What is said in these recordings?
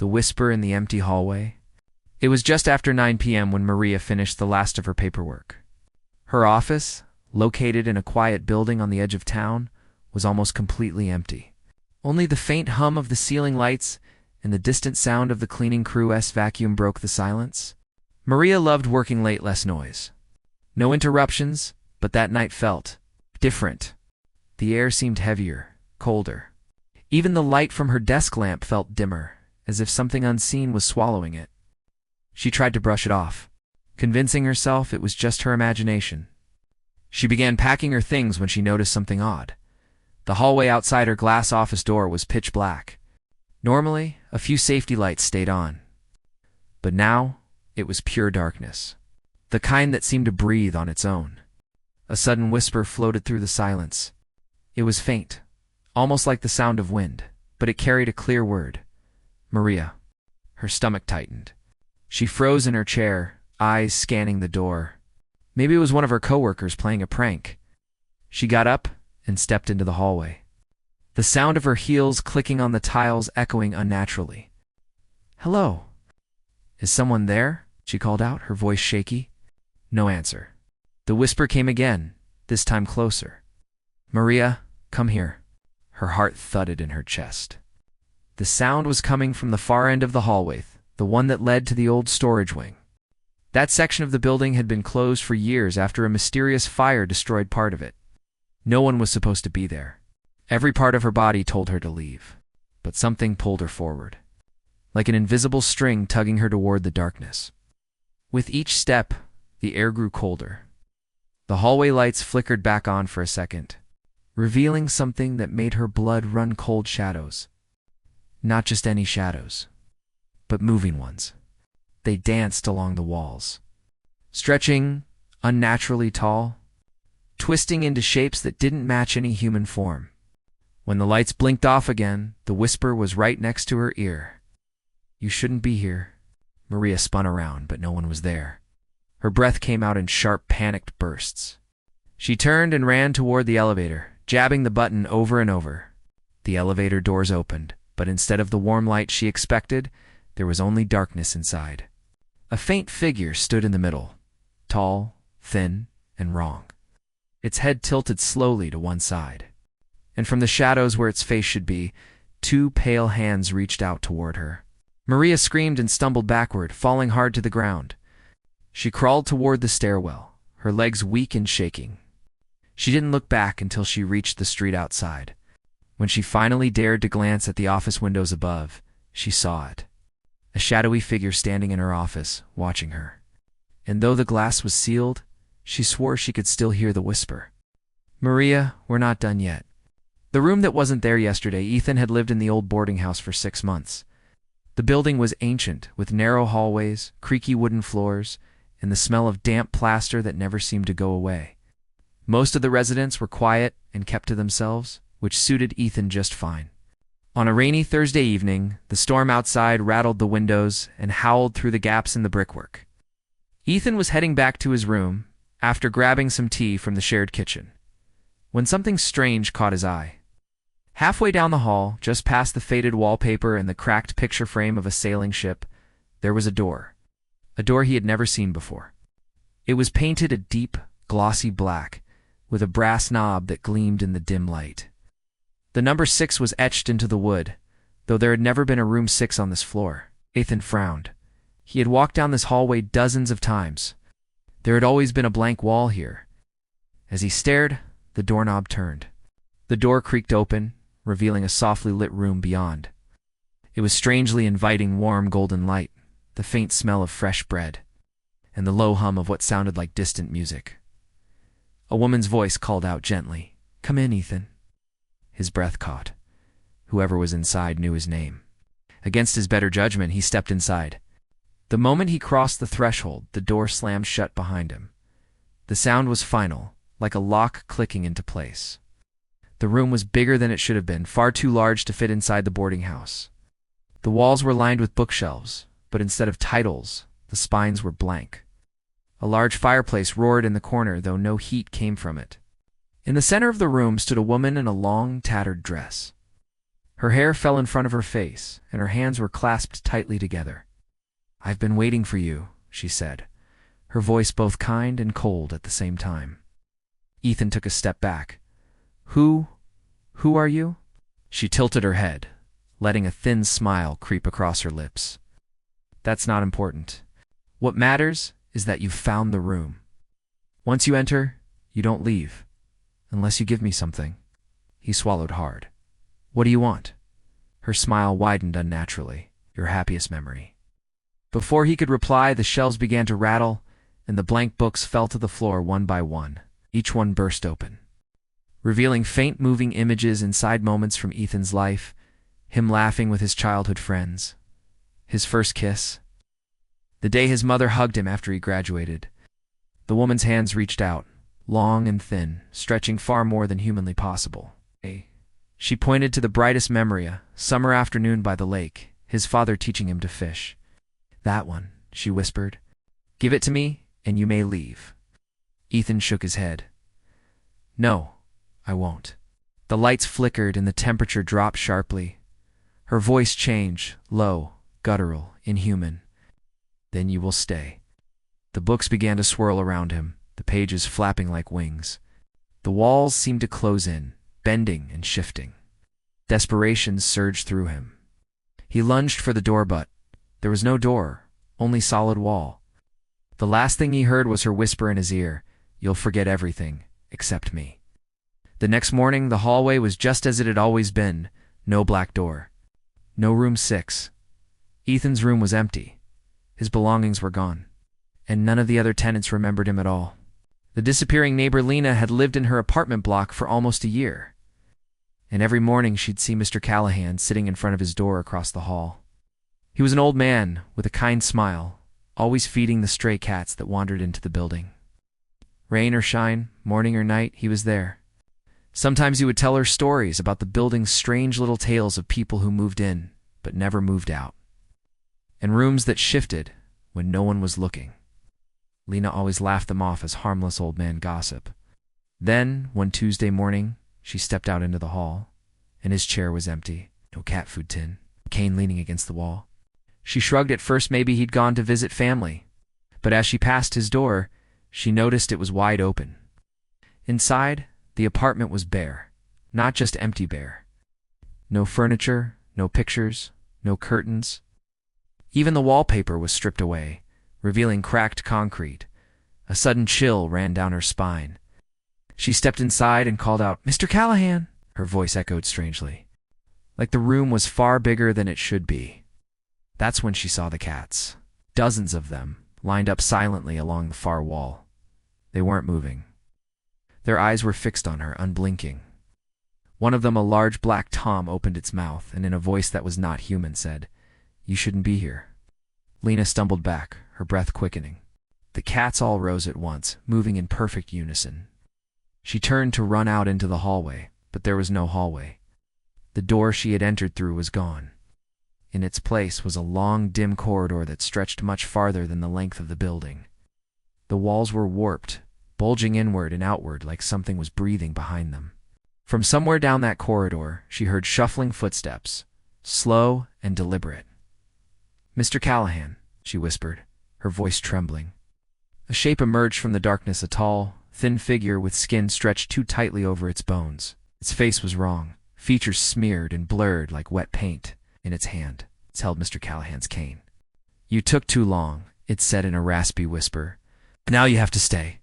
The whisper in the empty hallway. It was just after 9 p.m. when Maria finished the last of her paperwork. Her office, located in a quiet building on the edge of town, was almost completely empty. Only the faint hum of the ceiling lights and the distant sound of the cleaning crew's vacuum broke the silence. Maria loved working late, less noise. No interruptions, but that night felt different. The air seemed heavier, colder. Even the light from her desk lamp felt dimmer, as if something unseen was swallowing it. She tried to brush it off, convincing herself it was just her imagination. She began packing her things when she noticed something odd. The hallway outside her glass office door was pitch black. Normally, a few safety lights stayed on. But now, it was pure darkness. The kind that seemed to breathe on its own. A sudden whisper floated through the silence. It was faint, almost like the sound of wind, but it carried a clear word. Maria. Her stomach tightened. She froze in her chair, eyes scanning the door. Maybe it was one of her coworkers playing a prank. She got up and stepped into the hallway. The sound of her heels clicking on the tiles echoing unnaturally. "Hello. Is someone there?" she called out, her voice shaky. No answer. The whisper came again, this time closer. "Maria, come here." Her heart thudded in her chest. The sound was coming from the far end of the hallway, the one that led to the old storage wing. That section of the building had been closed for years after a mysterious fire destroyed part of it. No one was supposed to be there. Every part of her body told her to leave, but something pulled her forward, like an invisible string tugging her toward the darkness. With each step, the air grew colder. The hallway lights flickered back on for a second, revealing something that made her blood run cold. Shadows. Not just any shadows, but moving ones. They danced along the walls, stretching unnaturally tall, twisting into shapes that didn't match any human form. When the lights blinked off again, the whisper was right next to her ear. "You shouldn't be here." Maria spun around, but no one was there. Her breath came out in sharp, panicked bursts. She turned and ran toward the elevator, jabbing the button over and over. The elevator doors opened, but instead of the warm light she expected, there was only darkness inside. A faint figure stood in the middle, tall, thin, and wrong. Its head tilted slowly to one side. And from the shadows where its face should be, two pale hands reached out toward her. Maria screamed and stumbled backward, falling hard to the ground. She crawled toward the stairwell, her legs weak and shaking. She didn't look back until she reached the street outside. When she finally dared to glance at the office windows above, she saw it. A shadowy figure standing in her office, watching her. And though the glass was sealed, she swore she could still hear the whisper. "Maria, we're not done yet." The room that wasn't there yesterday, Ethan had lived in the old boarding house for 6 months. The building was ancient, with narrow hallways, creaky wooden floors, and the smell of damp plaster that never seemed to go away. Most of the residents were quiet and kept to themselves, which suited Ethan just fine. On a rainy Thursday evening, the storm outside rattled the windows and howled through the gaps in the brickwork. Ethan was heading back to his room after grabbing some tea from the shared kitchen, when something strange caught his eye. Halfway down the hall, just past the faded wallpaper and the cracked picture frame of a sailing ship, there was a door he had never seen before. It was painted a deep, glossy black, with a brass knob that gleamed in the dim light. The number 6 was etched into the wood, though there had never been a room 6 on this floor. Ethan frowned. He had walked down this hallway dozens of times. There had always been a blank wall here. As he stared, the doorknob turned. The door creaked open, revealing a softly lit room beyond. It was strangely inviting, warm golden light, the faint smell of fresh bread, and the low hum of what sounded like distant music. A woman's voice called out gently, "Come in, Ethan." His breath caught. Whoever was inside knew his name. Against his better judgment, he stepped inside. The moment he crossed the threshold, the door slammed shut behind him. The sound was final, like a lock clicking into place. The room was bigger than it should have been, far too large to fit inside the boarding house. The walls were lined with bookshelves, but instead of titles, the spines were blank. A large fireplace roared in the corner, though no heat came from it. In the center of the room stood a woman in a long, tattered dress. Her hair fell in front of her face, and her hands were clasped tightly together. "I've been waiting for you," she said, her voice both kind and cold at the same time. Ethan took a step back. Who are you?" She tilted her head, letting a thin smile creep across her lips. "That's not important. What matters is that you've found the room. Once you enter, you don't leave, unless you give me something." He swallowed hard. "What do you want?" Her smile widened unnaturally. "Your happiest memory." Before he could reply, the shelves began to rattle, and the blank books fell to the floor one by one. Each one burst open, revealing faint moving images inside moments from Ethan's life, him laughing with his childhood friends, his first kiss, the day his mother hugged him after he graduated. The woman's hands reached out, long and thin, stretching far more than humanly possible. She pointed to the brightest memory, a summer afternoon by the lake, his father teaching him to fish. "That one," she whispered. "Give it to me, and you may leave." Ethan shook his head. "No, I won't." The lights flickered and the temperature dropped sharply. Her voice changed, low, guttural, inhuman. "Then you will stay." The books began to swirl around him, the pages flapping like wings. The walls seemed to close in, bending and shifting. Desperation surged through him. He lunged for the door, but there was no door, only solid wall. The last thing he heard was her whisper in his ear, "You'll forget everything, except me." The next morning, the hallway was just as it had always been, no black door. No room 6. Ethan's room was empty. His belongings were gone, and none of the other tenants remembered him at all. The disappearing neighbor Lena had lived in her apartment block for almost a year, and every morning she'd see Mr. Callahan sitting in front of his door across the hall. He was an old man with a kind smile, always feeding the stray cats that wandered into the building. Rain or shine, morning or night, he was there. Sometimes he would tell her stories about the building's strange little tales of people who moved in, but never moved out, and rooms that shifted when no one was looking. Lena always laughed them off as harmless old man gossip. Then, one Tuesday morning, she stepped out into the hall, and his chair was empty, no cat food tin, cane leaning against the wall. She shrugged at first, maybe he'd gone to visit family, but as she passed his door, she noticed it was wide open. Inside, the apartment was bare, not just empty bare. No furniture, no pictures, no curtains. Even the wallpaper was stripped away, revealing cracked concrete. A sudden chill ran down her spine. She stepped inside and called out, "Mr. Callahan!" Her voice echoed strangely, like the room was far bigger than it should be. That's when she saw the cats. Dozens of them, lined up silently along the far wall. They weren't moving. Their eyes were fixed on her, unblinking. One of them, a large black tom, opened its mouth and in a voice that was not human said, "You shouldn't be here." Lena stumbled back, her breath quickening. The cats all rose at once, moving in perfect unison. She turned to run out into the hallway, but there was no hallway. The door she had entered through was gone. In its place was a long, dim corridor that stretched much farther than the length of the building. The walls were warped, bulging inward and outward like something was breathing behind them. From somewhere down that corridor, she heard shuffling footsteps, slow and deliberate. "Mr. Callahan," she whispered, her voice trembling. A shape emerged from the darkness, a tall, thin figure with skin stretched too tightly over its bones. Its face was wrong, features smeared and blurred like wet paint. In its hand, it held Mr. Callahan's cane. "You took too long," it said in a raspy whisper. "Now you have to stay."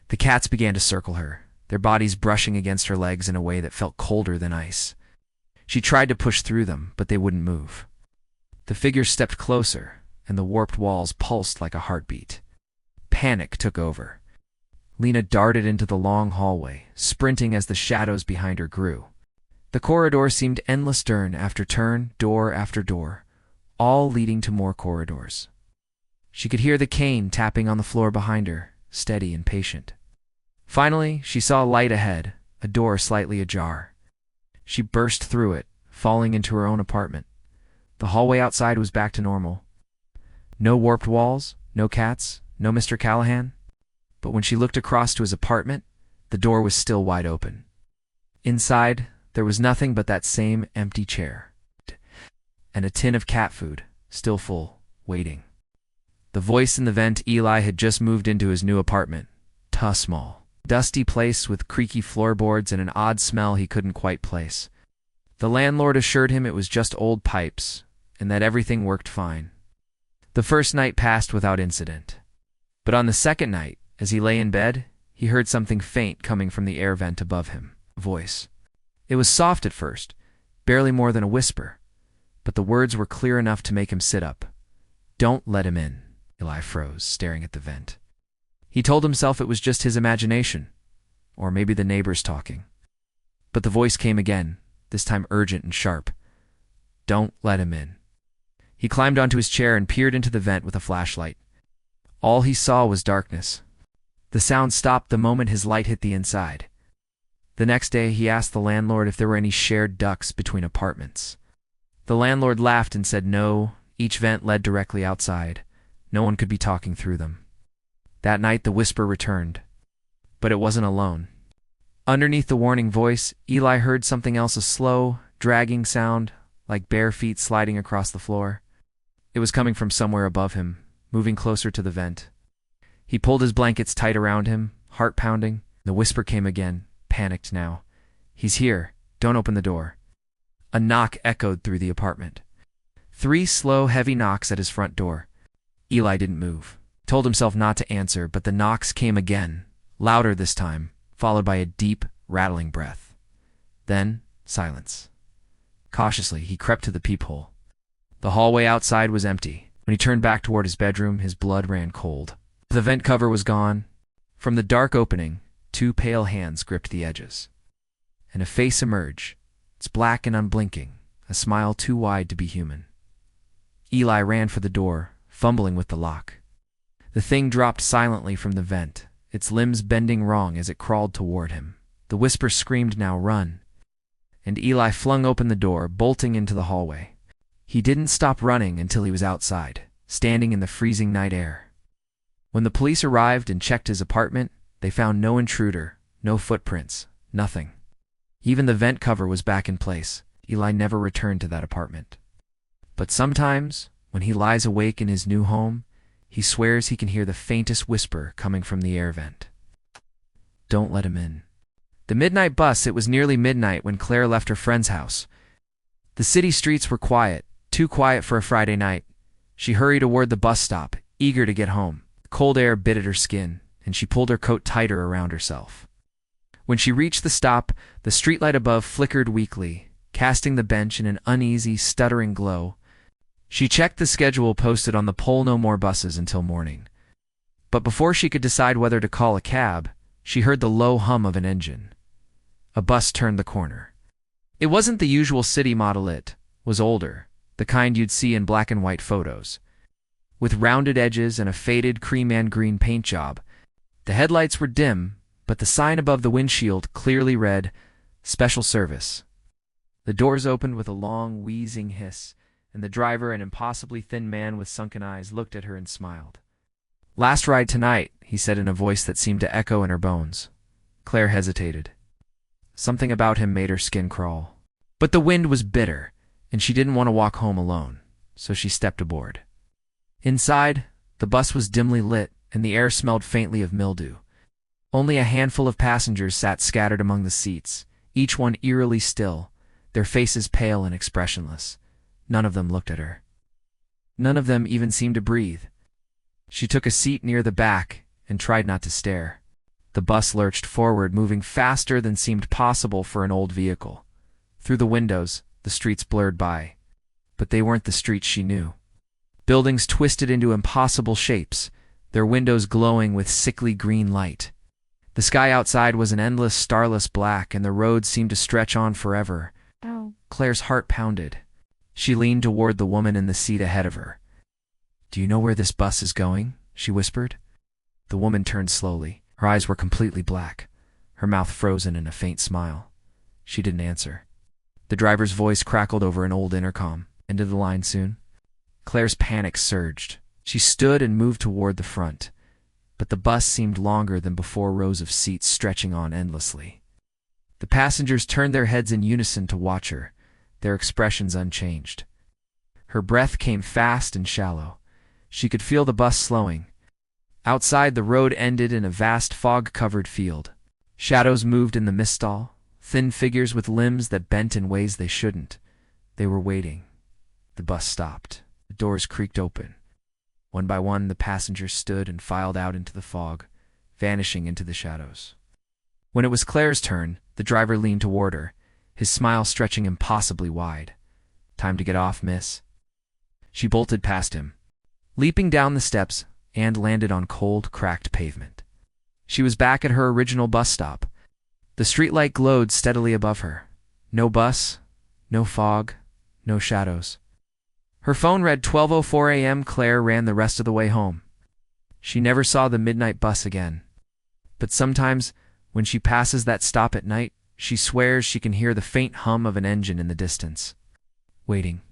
The cats began to circle her, their bodies brushing against her legs in a way that felt colder than ice. She tried to push through them, but they wouldn't move. The figure stepped closer, and the warped walls pulsed like a heartbeat. Panic took over. Lena darted into the long hallway, sprinting as the shadows behind her grew. The corridor seemed endless, turn after turn, door after door, all leading to more corridors. She could hear the cane tapping on the floor behind her, steady and patient. Finally, she saw a light ahead, a door slightly ajar. She burst through it, falling into her own apartment. The hallway outside was back to normal. No warped walls, no cats, no Mr. Callahan. But when she looked across to his apartment, the door was still wide open. Inside, There was nothing but that same empty chair and a tin of cat food, still full, waiting. The voice in the vent. Eli had just moved into his new apartment. Small, dusty place with creaky floorboards and an odd smell he couldn't quite place. The landlord assured him it was just old pipes and that everything worked fine. The first night passed without incident. But on the second night, as he lay in bed, he heard something faint coming from the air vent above him. A voice. It was soft at first, barely more than a whisper, but the words were clear enough to make him sit up. "Don't let him in." Eli froze, staring at the vent. He told himself it was just his imagination, or maybe the neighbors talking. But the voice came again, this time urgent and sharp. "Don't let him in." He climbed onto his chair and peered into the vent with a flashlight. All he saw was darkness. The sound stopped the moment his light hit the inside. The next day, he asked the landlord if there were any shared ducts between apartments. The landlord laughed and said no, each vent led directly outside. No one could be talking through them. That night, the whisper returned. But it wasn't alone. Underneath the warning voice, Eli heard something else, a slow, dragging sound, like bare feet sliding across the floor. It was coming from somewhere above him, moving closer to the vent. He pulled his blankets tight around him, heart pounding. The whisper came again, panicked now. "He's here. Don't open the door." A knock echoed through the apartment. 3 slow, heavy knocks at his front door. Eli didn't move. Told himself not to answer, but the knocks came again, louder this time, followed by a deep, rattling breath. Then, silence. Cautiously, he crept to the peephole. The hallway outside was empty. When he turned back toward his bedroom, his blood ran cold. The vent cover was gone. From the dark opening, 2 pale hands gripped the edges. And a face emerged. It's black and unblinking, a smile too wide to be human. Eli ran for the door, fumbling with the lock. The thing dropped silently from the vent, its limbs bending wrong as it crawled toward him. The whisper screamed, "Now run!" And Eli flung open the door, bolting into the hallway. He didn't stop running until he was outside, standing in the freezing night air. When the police arrived and checked his apartment, they found no intruder, no footprints, nothing. Even the vent cover was back in place. Eli never returned to that apartment. But sometimes, when he lies awake in his new home, he swears he can hear the faintest whisper coming from the air vent. Don't let him in. The midnight bus. It was nearly midnight when Claire left her friend's house. The city streets were quiet, too quiet for a Friday night. She hurried toward the bus stop, eager to get home. The cold air bit at her skin, and she pulled her coat tighter around herself. When she reached the stop, the streetlight above flickered weakly, casting the bench in an uneasy, stuttering glow. She checked the schedule posted on the pole: no more buses until morning. But before she could decide whether to call a cab, she heard the low hum of an engine. A bus turned the corner. It wasn't the usual city model. It was older, the kind you'd see in black and white photos. With rounded edges and a faded cream and green paint job, the headlights were dim, but the sign above the windshield clearly read, "Special Service." The doors opened with a long, wheezing hiss, and the driver, an impossibly thin man with sunken eyes, looked at her and smiled. "Last ride tonight," he said in a voice that seemed to echo in her bones. Claire hesitated. Something about him made her skin crawl. But the wind was bitter, and she didn't want to walk home alone, so she stepped aboard. Inside, the bus was dimly lit, and the air smelled faintly of mildew. Only a handful of passengers sat scattered among the seats, each one eerily still, their faces pale and expressionless. None of them looked at her. None of them even seemed to breathe. She took a seat near the back and tried not to stare. The bus lurched forward, moving faster than seemed possible for an old vehicle. Through the windows, the streets blurred by. But they weren't the streets she knew. Buildings twisted into impossible shapes, their windows glowing with sickly green light. The sky outside was an endless, starless black, and the road seemed to stretch on forever. Ow. Claire's heart pounded. She leaned toward the woman in the seat ahead of her. "Do you know where this bus is going?" she whispered. The woman turned slowly. Her eyes were completely black, her mouth frozen in a faint smile. She didn't answer. The driver's voice crackled over an old intercom. "End of the line soon?" Claire's panic surged. She stood and moved toward the front, but the bus seemed longer than before, rows of seats stretching on endlessly. The passengers turned their heads in unison to watch her, their expressions unchanged. Her breath came fast and shallow. She could feel the bus slowing. Outside, the road ended in a vast fog-covered field. Shadows moved in the mistall, thin figures with limbs that bent in ways they shouldn't. They were waiting. The bus stopped. The doors creaked open. One by one, the passengers stood and filed out into the fog, vanishing into the shadows. When it was Claire's turn, the driver leaned toward her, his smile stretching impossibly wide. "Time to get off, miss." She bolted past him, leaping down the steps, and landed on cold, cracked pavement. She was back at her original bus stop. The streetlight glowed steadily above her. No bus, no fog, no shadows. Her phone read 12:04 a.m. Claire ran the rest of the way home. She never saw the midnight bus again. But sometimes, when she passes that stop at night, she swears she can hear the faint hum of an engine in the distance. Waiting.